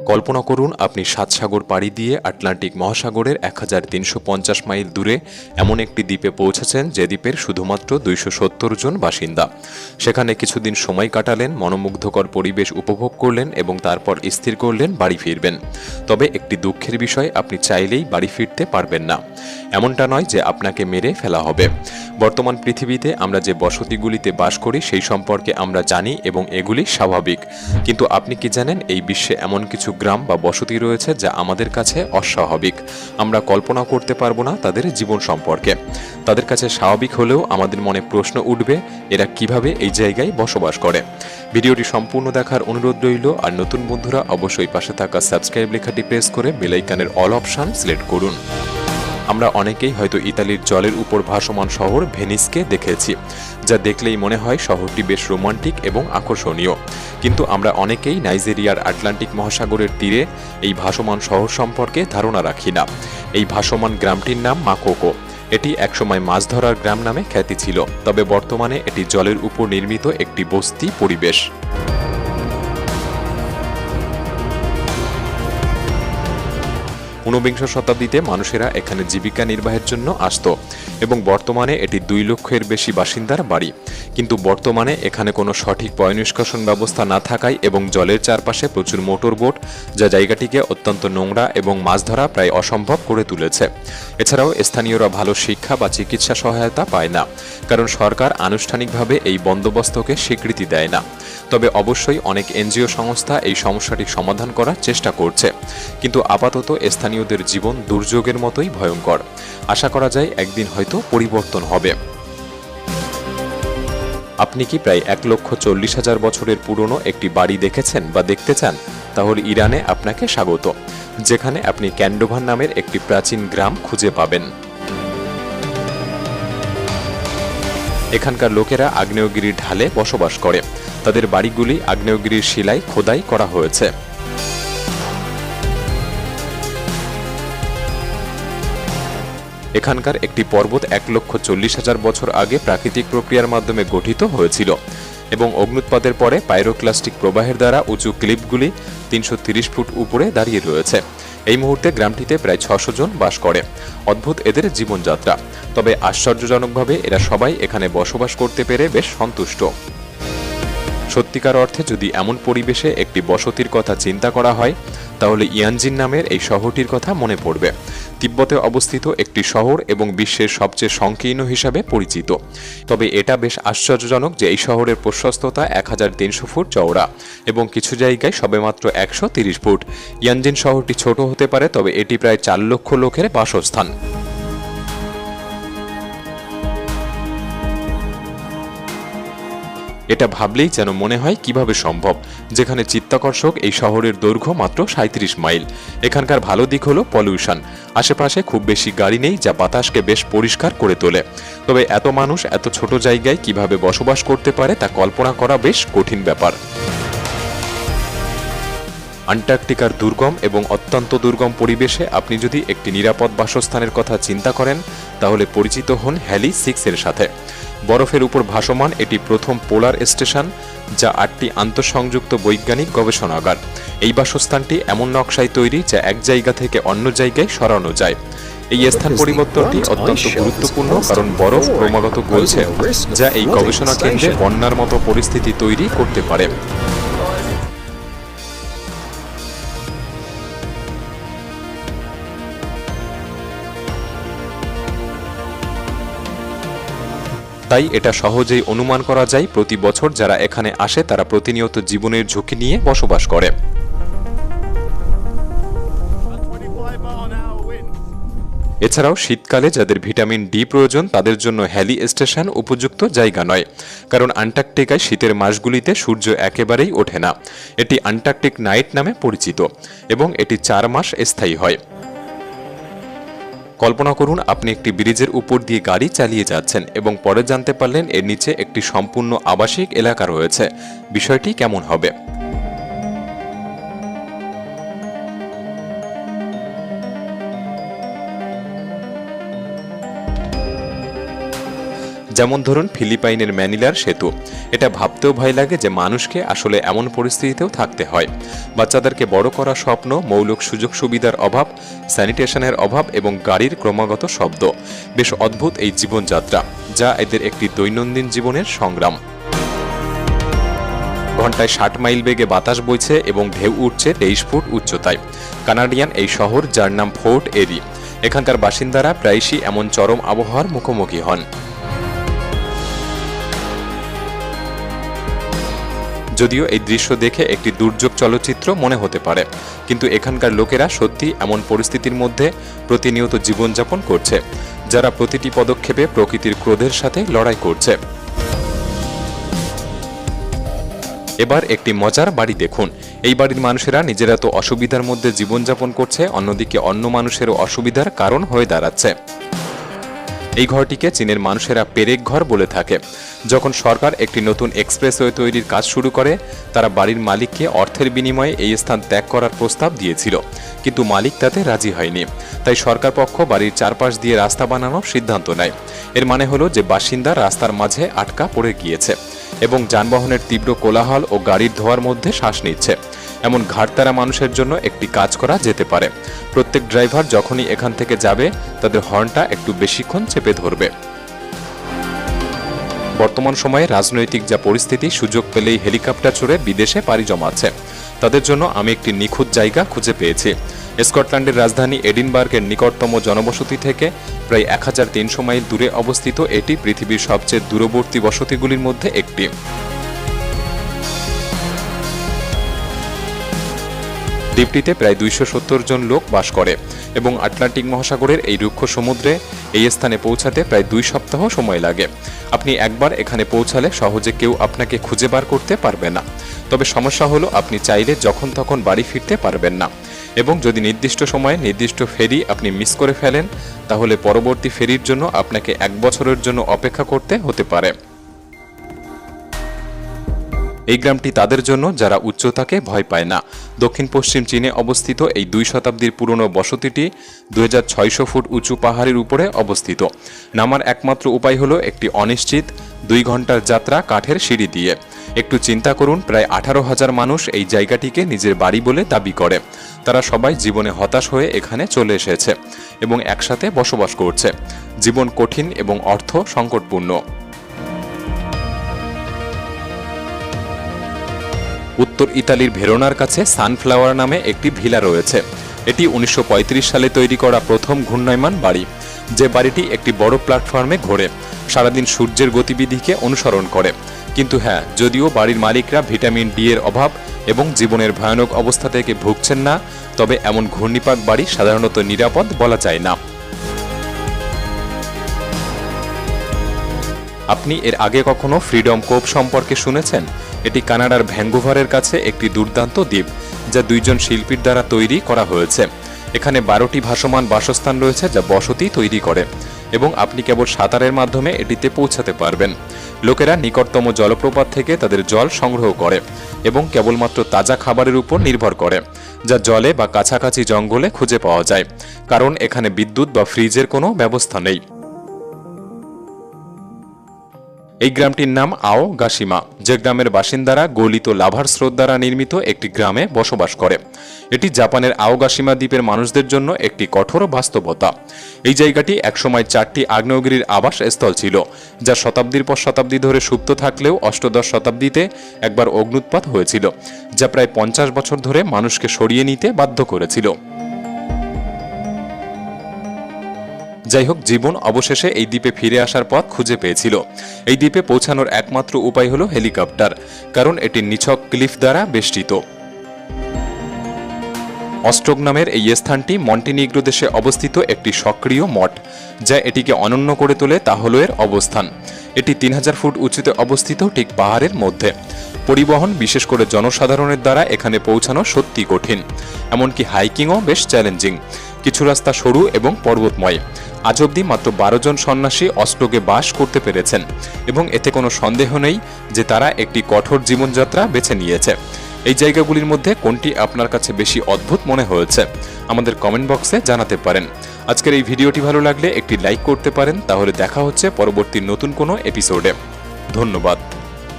কল্পনা করুন আপনি ৭ সাগর পাড়ি দিয়ে আটলান্টিক মহাসাগরের ১৩৫০ মাইল দূরে এমন একটি দ্বীপে পৌঁছেছেন যে দ্বীপের শুধুমাত্র ২৭০ জন বাসিন্দা। সেখানে কিছুদিন সময় কাটালেন, মনোমুগ্ধকর পরিবেশ উপভোগ করলেন এবং তারপর স্থির করলেন বাড়ি ফিরবেন। তবে একটি দুঃখের বিষয়, আপনি চাইলেই বাড়ি ফিরতে পারবেন না। এমনটা নয় যে আপনাকে মেরে ফেলা হবে। বর্তমান পৃথিবীতে আমরা যে বসতিগুলিতে বাস করি সেই সম্পর্কে আমরা জানি এবং এগুলি স্বাভাবিক। কিন্তু আপনি কি জানেন এই বিশ্বে এমন কিছু গ্রাম বা বসতি রয়েছে যা আমাদের কাছে অস্বাভাবিক। আমরা কল্পনা করতে পারবো না তাদের জীবন সম্পর্কে। তাদের কাছে স্বাভাবিক হলেও আমাদের মনে প্রশ্ন উঠবে, এরা কিভাবে এই জায়গায় বসবাস করে। ভিডিওটি সম্পূর্ণ দেখার অনুরোধ রইল। আর নতুন বন্ধুরা অবশ্যই পাশে থাকা সাবস্ক্রাইব লেখাটি প্রেস করে বেল আইকনের অল অপশন সিলেক্ট করুন। আমরা অনেকেই হয়তো ইতালির জলের উপর ভাসমান শহর ভেনিসকে দেখেছি, যা দেখলেই মনে হয় শহরটি বেশ রোমান্টিক এবং আকর্ষণীয়। কিন্তু আমরা অনেকেই নাইজেরিয়ার আটলান্টিক মহাসাগরের তীরে এই ভাসমান শহর সম্পর্কে ধারণা রাখি না। এই ভাসমান গ্রামটির নাম মাকোকো। এটি একসময় মাছ ধরার গ্রাম নামে খ্যাতি ছিল, তবে বর্তমানে এটি জলের উপর নির্মিত একটি বস্তি পরিবেশ। ঊনবিংশ শতাব্দীতে মানুষেরা এখানে জীবিকা নির্বাহের জন্য আসত এবং বর্তমানে এটি ২ লক্ষের বেশি বাসিন্দার বাড়ি। কিন্তু বর্তমানে এখানে কোনো সঠিক পয়ঃনিষ্কাশন ব্যবস্থা না থাকায় এবং জলের চারপাশে প্রচুর মোটর বোট, যা জায়গাটিকে অত্যন্ত নোংরা এবং মাছ ধরা প্রায় অসম্ভব করে তুলেছে। এছাড়াও স্থানীয়রা ভালো শিক্ষা বা চিকিৎসা সহায়তা পায় না, কারণ সরকার আনুষ্ঠানিকভাবে এই বন্দোবস্তকে স্বীকৃতি দেয় না। তবে অবশ্যই অনেক এনজিও সংস্থা এই সমস্যাটি সমাধান করার চেষ্টা করছে। কিন্তু আপাতত স্থানীয়দের জীবন দুর্যোগের মতোই ভয়ঙ্কর। আশা করা যায় একদিন হয়তো পরিবর্তন হবে। আপনি কি প্রায় ১,৪০,০০০ বছরের পুরনো একটি বাড়ি দেখেছেন বা দেখতে চান? তাহলে ইরানে আপনাকে স্বাগত, যেখানে আপনি ক্যান্ডোভান নামের একটি প্রাচীন গ্রাম খুঁজে পাবেন। এখানকার লোকেরা আগ্নেয়গিরির ঢালে বসবাস করে। তাদের বাড়িগুলি আগ্নেয়গিরির শিলায় খোদাই করা হয়েছে। এখানকার একটি পর্বত ১,৪০,০০০ বছর আগে প্রাকৃতিক প্রক্রিয়ার মাধ্যমে গঠিত হয়েছিল এবং অগ্ন্যুৎপাতের পরে পাইরোক্লাস্টিক প্রবাহের দ্বারা উঁচু ক্লিপগুলি ৩৩০ ফুট উপরে দাঁড়িয়ে রয়েছে। এই মুহূর্তে গ্রামটিতে প্রায় ৬০০ জন বাস করে। অদ্ভুত এদের জীবনযাত্রা, তবে আশ্চর্যজনকভাবে এরা সবাই এখানে বসবাস করতে পেরে বেশ সন্তুষ্ট। সত্যিকার অর্থে যদি এমন পরিবেশে একটি বসতির কথা চিন্তা করা হয়, তাহলে ইয়ানজিন নামের এই শহরটির কথা মনে পড়বে। তিব্বতে অবস্থিত একটি শহর এবং বিশ্বের সবচেয়ে সংকীর্ণ হিসাবে পরিচিত। তবে এটা বেশ আশ্চর্যজনক যে এই শহরের প্রশস্ততা ১৩০০ ফুট চওড়া এবং কিছু জায়গায় সবেমাত্র ১৩০ ফুট। ইয়ানজিন শহরটি ছোট হতে পারে, তবে এটি প্রায় ৪ লক্ষ লোকের বাসস্থান। এটা ভাবলেই যেন মনে হয় কিভাবে সম্ভব, যেখানে চিত্তাকর্ষক এই শহরের দৈর্ঘ্য মাত্র ৩৭ মাইল। এখানকার ভালো দিক হলো পলিউশন। আশেপাশে খুব বেশি গাড়ি নেই, যা বাতাসকে বেশ পরিষ্কার করে তোলে। তবে এত মানুষ এত ছোট জায়গায় কিভাবে বসবাস করতে পারে তা কল্পনা করা বেশ কঠিন ব্যাপার। আন্টার্কটিকার দুর্গম এবং অত্যন্ত দুর্গম পরিবেশে আপনি যদি একটি নিরাপদ বাসস্থানের কথা চিন্তা করেন, তাহলে পরিচিত হন হ্যালি 6 এর সাথে। বরফের উপর ভাসমান এটি প্রথম পোলার স্টেশন, যা ৮টি আন্তঃসংযুক্ত বৈজ্ঞানিক গবেষণাগার। এই বাসস্থানটি এমন নকশায় তৈরি যা এক জায়গা থেকে অন্য জায়গায় সরানো যায়। এই স্থান পরিবর্তনটি অত্যন্ত গুরুত্বপূর্ণ, কারণ বরফ ক্রমাগত গলছে, যা এই গবেষণা কেন্দ্রে বন্যার মতো পরিস্থিতি তৈরি করতে পারে। তাই এটা সহজেই অনুমান করা যায় প্রতি বছর যারা এখানে আসে তারা প্রতিনিয়ত জীবনের ঝুঁকি নিয়ে বসবাস করে। এছাড়াও শীতকালে যাদের ভিটামিন ডি প্রয়োজন তাদের জন্য হ্যালি স্টেশন উপযুক্ত জায়গা নয়, কারণ আন্টার্কটিকায় শীতের মাসগুলিতে সূর্য একেবারেই ওঠে না। এটি আন্টার্কটিক নাইট নামে পরিচিত এবং এটি ৪ মাস স্থায়ী হয়। কল্পনা করুন আপনি একটি ব্রিজের উপর দিয়ে গাড়ি চালিয়ে যাচ্ছেন এবং পরে জানতে পারলেন এর নিচে একটি সম্পূর্ণ আবাসিক এলাকা রয়েছে। বিষয়টি কেমন হবে? যেমন ধরুন ফিলিপাইনের ম্যানিলার সেতু। এটা ভাবতেও ভয় লাগে যে মানুষকে আসলে এমন পরিস্থিতিতেও থাকতে হয়। বাচ্চাদেরকে বড় করা স্বপ্ন, মৌলিক সুযোগ সুবিধার অভাব, স্যানিটেশনের অভাব এবং গাড়ির ক্রমাগত শব্দ। বেশ অদ্ভুত এই জীবনযাত্রা, যা এদের একটি দৈনন্দিন জীবনের সংগ্রাম। ঘন্টায় 60 মাইল বেগে বাতাস বইছে এবং ঢেউ উঠছে 23 ফুট উচ্চতায়। কানাডিয়ান এই শহর, যার নাম ফোর্ট এরি, এখানকার বাসিন্দারা প্রায়শই এমন চরম আবহাওয়ার মুখোমুখি হন। যদিও এই দৃশ্য দেখে একটি দুর্যোগ চলচ্চিত্র মনে হতে পারে, কিন্তু এখানকার লোকেরা সত্যি এমন পরিস্থিতির মধ্যে প্রতিনিয়ত জীবনযাপন করছে, যারা প্রতিটি পদক্ষেপে প্রকৃতির ক্রোধের সাথে লড়াই করছে। এবার একটি মজার বাড়ি দেখুন। এই বাড়ির মানুষেরা নিজেরা তো অসুবিধার মধ্যে জীবনযাপন করছে, অন্যদিকে অন্য মানুষেরও অসুবিধার কারণ হয়ে দাঁড়াচ্ছে। এই ঘরটিকে চীনের মানুষেরা পেরেক ঘর বলে থাকে। যখন সরকার একটি নতুন এক্সপ্রেসওয়ে তৈরির কাজ শুরু করে, তারা বাড়ির মালিককে অর্থের বিনিময়ে এই স্থান ত্যাগ করার প্রস্তাব দিয়েছিল, কিন্তু মালিক তাতে রাজি হয়নি। তাই সরকার পক্ষ বাড়ির চারপাশ দিয়ে রাস্তা বানানোর সিদ্ধান্ত নেয়। এর মানে হলো যে বাসিন্দা রাস্তার মাঝে আটকা পড়ে গিয়েছে এবং যানবাহনের তীব্র কোলাহল ও গাড়ির ধোঁয়ার মধ্যে শ্বাস নিচ্ছে। এমন ঘাটতারা মানুষের জন্য একটি কাজ করা যেতে পারে। প্রত্যেক ড্রাইভার যখনই এখান থেকে যাবে, তাদের হর্নটা একটু বেশিক্ষণ চেপে ধরবে। বর্তমান সময়ে রাজনৈতিক যা পরিস্থিতি, সুযোগ পেলেই হেলিকপ্টার চড়ে বিদেশে পাড়ি জমাচ্ছে। তাদের জন্য আমি একটি নিখুঁত জায়গা খুঁজে পেয়েছি। স্কটল্যান্ডের রাজধানী এডিনবার্গের নিকটতম জনবসতি থেকে প্রায় 1300 মাইল দূরে অবস্থিত এটি পৃথিবীর সবচেয়ে দূরবর্তী বসতিগুলির মধ্যে একটি। দ্বীপটিতে প্রায় 270 জন লোক বাস করে এবং আটলান্টিক মহাসাগরের এই রুক্ষ সমুদ্রে এই স্থানে পৌঁছাতে প্রায় 2 সপ্তাহ সময় লাগে। আপনি একবার এখানে পৌঁছালে সহজে কেউ আপনাকে খুঁজে বার করতে পারবে না। তবে সমস্যা হলো আপনি চাইলে যখন তখন বাড়ি ফিরতে পারবেন না, এবং যদি নির্দিষ্ট সময়ে নির্দিষ্ট ফেরি আপনি মিস করে ফেলেন, তাহলে পরবর্তী ফেরির জন্য আপনাকে 1 বছরের জন্য অপেক্ষা করতে হতে পারে। এই গ্রামটি তাদের জন্য যারা উচ্চতাকে ভয় পায় না। দক্ষিণ পশ্চিম চীনে অবস্থিত এই 2 শতাব্দীর পুরনো বসতিটি 2600 ফুট উঁচু পাহাড়ের উপরে অবস্থিত। নামার একমাত্র উপায় হলো একটি অনিশ্চিত 2 ঘন্টার যাত্রা কাঠের সিঁড়ি দিয়ে। একটু চিন্তা করুন, প্রায় 18,000 মানুষ এই জায়গাটিকে নিজের বাড়ি বলে দাবি করে। তারা সবাই জীবনে হতাশ হয়ে এখানে চলে এসেছে এবং একসাথে বসবাস করছে। জীবন কঠিন এবং অর্থ সংকটপূর্ণ। উত্তর ইতালির ভেরোনার কাছে সানফ্লাওয়ার নামে একটি ভিলা রয়েছে। এটি 1935 সালে তৈরি করা প্রথম ঘূর্ণায়মান বাড়ি, যে বাড়িটি একটি বড় প্ল্যাটফর্মে ঘোরে, সারাদিন সূর্যের গতিবিধিকে অনুসরণ করে। কিন্তু হ্যাঁ, যদিও বাড়ির মালিকরা ভিটামিন ডি এর অভাব এবং জীবনের ভয়ানক অবস্থা থেকে ভুগছেন না, তবে এমন ঘূর্ণিপাক বাড়ি সাধারণত নিরাপদ বলা যায় না। আপনি এর আগে কখনো ফ্রিডম কোভ সম্পর্কে শুনেছেন? এটি কানাডার ভ্যাঙ্কুভারের কাছে একটি দুর্দান্ত দ্বীপ, যা 2 জন শিল্পীর দ্বারা তৈরি করা হয়েছে। এখানে 12টি ভাসমান বাসস্থান রয়েছে যা বসতি তৈরি করে, এবং আপনি কেবল সাঁতারের মাধ্যমে এটিতে পৌঁছাতে পারবেন। লোকেরা নিকটতম জলপ্রপাত থেকে তাদের জল সংগ্রহ করে এবং কেবলমাত্র তাজা খাবারের উপর নির্ভর করে, যা জলে বা কাছাকাছি জঙ্গলে খুঁজে পাওয়া যায়, কারণ এখানে বিদ্যুৎ বা ফ্রিজের কোনো ব্যবস্থা নেই। এই গ্রামটির নাম আও গাশিমা, যে গ্রামের বাসিন্দারা গলিত লাভার স্রোত দ্বারা নির্মিত একটি গ্রামে বসবাস করে। এটি জাপানের আওগাশিমা দ্বীপের মানুষদের জন্য একটি কঠোর বাস্তবতা। এই জায়গাটি একসময় 4টি আগ্নেয়গিরির আবাস স্থল ছিল, যা শতাব্দীর পর শতাব্দী ধরে সুপ্ত থাকলেও অষ্টাদশ শতাব্দীতে একবার অগ্নুৎপাত হয়েছিল, যা প্রায় 50 বছর ধরে মানুষকে সরিয়ে নিতে বাধ্য করেছিল। যাই হোক, জীবন অবশেষে এই দ্বীপে ফিরে আসার পথ খুঁজে পেয়েছিল। এই দ্বীপে পৌঁছানোর একমাত্র উপায় হলো হেলিকপ্টার, কারণ এটি নিছক ক্লিফ দ্বারা বেষ্টিত। অস্ট্রোগ নামের এই স্থানটি মন্টিনিগ্রো দেশে অবস্থিত একটি সক্রিয় মঠ, যা এটিকে অনন্য করে তোলে তা হলো এর অবস্থান। এটি 3000 ফুট উঁচুতে অবস্থিত, ঠিক পাহাড়ের মধ্যে। পরিবহন, বিশেষ করে জনসাধারণের দ্বারা এখানে পৌঁছানো সত্যি কঠিন, এমনকি হাইকিংও বেশ চ্যালেঞ্জিং। কিছু রাস্তা সরু এবং পর্বতময়। আজ অবধি মাত্র 12 জন সন্ন্যাসী অস্ট্রোগে বাস করতে পেরেছেন, এবং এতে কোনো সন্দেহ নেই যে তারা একটি কঠোর জীবনযাত্রা বেছে নিয়েছে। এই জায়গাগুলির মধ্যে কোনটি আপনার কাছে বেশি অদ্ভুত মনে হয়েছে আমাদের কমেন্ট বক্সে জানাতে পারেন। আজকের এই ভিডিওটি ভালো লাগলে একটি লাইক করতে পারেন। তাহলে দেখা হচ্ছে পরবর্তী নতুন কোনো এপিসোডে। ধন্যবাদ।